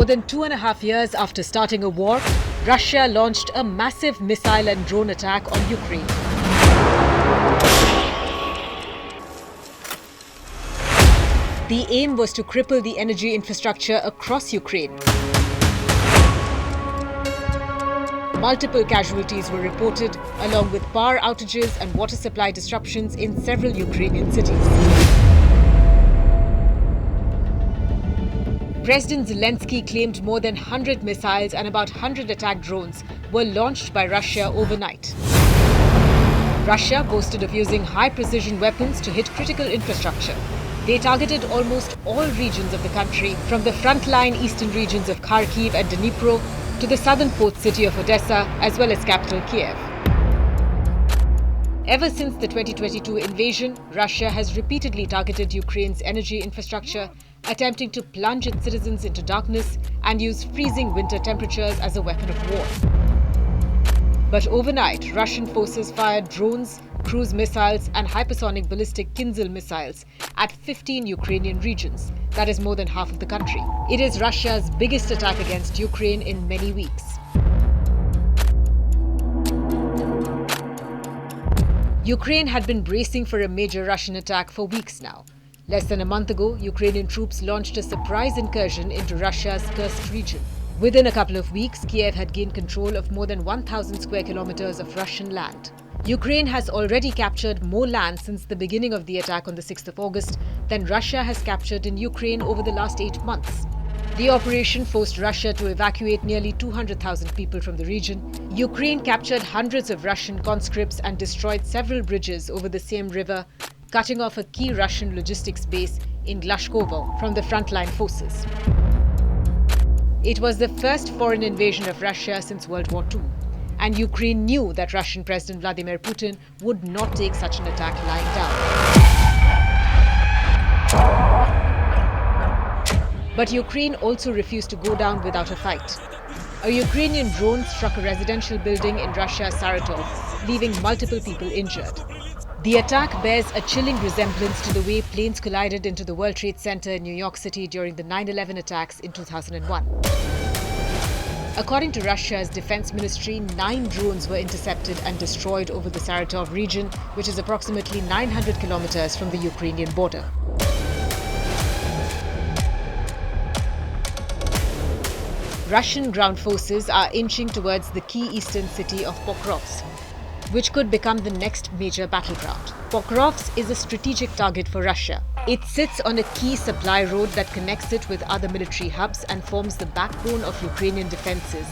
More than 2.5 years after starting a war, Russia launched a massive missile and drone attack on Ukraine. The aim was to cripple the energy infrastructure across Ukraine. Multiple casualties were reported, along with power outages and water supply disruptions in several Ukrainian cities. President Zelensky claimed more than 100 missiles and about 100 attack drones were launched by Russia overnight. Russia boasted of using high-precision weapons to hit critical infrastructure. They targeted almost all regions of the country, from the frontline eastern regions of Kharkiv and Dnipro to the southern port city of Odessa, as well as capital Kiev. Ever since the 2022 invasion, Russia has repeatedly targeted Ukraine's energy infrastructure, attempting to plunge its citizens into darkness and use freezing winter temperatures as a weapon of war. But overnight, Russian forces fired drones, cruise missiles and hypersonic ballistic Kinzhal missiles at 15 Ukrainian regions. That is more than half of the country. It is Russia's biggest attack against Ukraine in many weeks. Ukraine had been bracing for a major Russian attack for weeks now. Less than a month ago, Ukrainian troops launched a surprise incursion into Russia's Kursk region. Within a couple of weeks, Kiev had gained control of more than 1,000 square kilometers of Russian land. Ukraine has already captured more land since the beginning of the attack on the 6th of August than Russia has captured in Ukraine over the last 8 months. The operation forced Russia to evacuate nearly 200,000 people from the region. Ukraine captured hundreds of Russian conscripts and destroyed several bridges over the same river, cutting off a key Russian logistics base in Glashkovo from the frontline forces. It was the first foreign invasion of Russia since World War II, and Ukraine knew that Russian President Vladimir Putin would not take such an attack lying down. But Ukraine also refused to go down without a fight. A Ukrainian drone struck a residential building in Russia's Saratov, leaving multiple people injured. The attack bears a chilling resemblance to the way planes collided into the World Trade Center in New York City during the 9/11 attacks in 2001. According to Russia's defense ministry, 9 drones were intercepted and destroyed over the Saratov region, which is approximately 900 kilometers from the Ukrainian border. Russian ground forces are inching towards the key eastern city of Pokrovsk, which could become the next major battleground. Pokrovsk is a strategic target for Russia. It sits on a key supply road that connects it with other military hubs and forms the backbone of Ukrainian defenses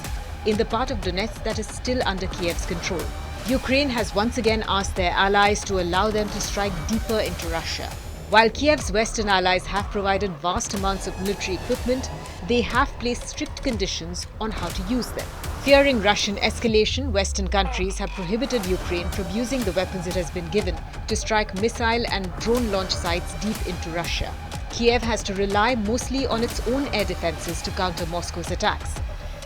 in the part of Donetsk that is still under Kiev's control. Ukraine has once again asked their allies to allow them to strike deeper into Russia. While Kiev's Western allies have provided vast amounts of military equipment, they have placed strict conditions on how to use them. Fearing Russian escalation, Western countries have prohibited Ukraine from using the weapons it has been given to strike missile and drone launch sites deep into Russia. Kiev has to rely mostly on its own air defenses to counter Moscow's attacks.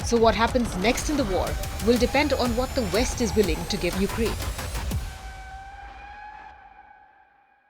So what happens next in the war will depend on what the West is willing to give Ukraine.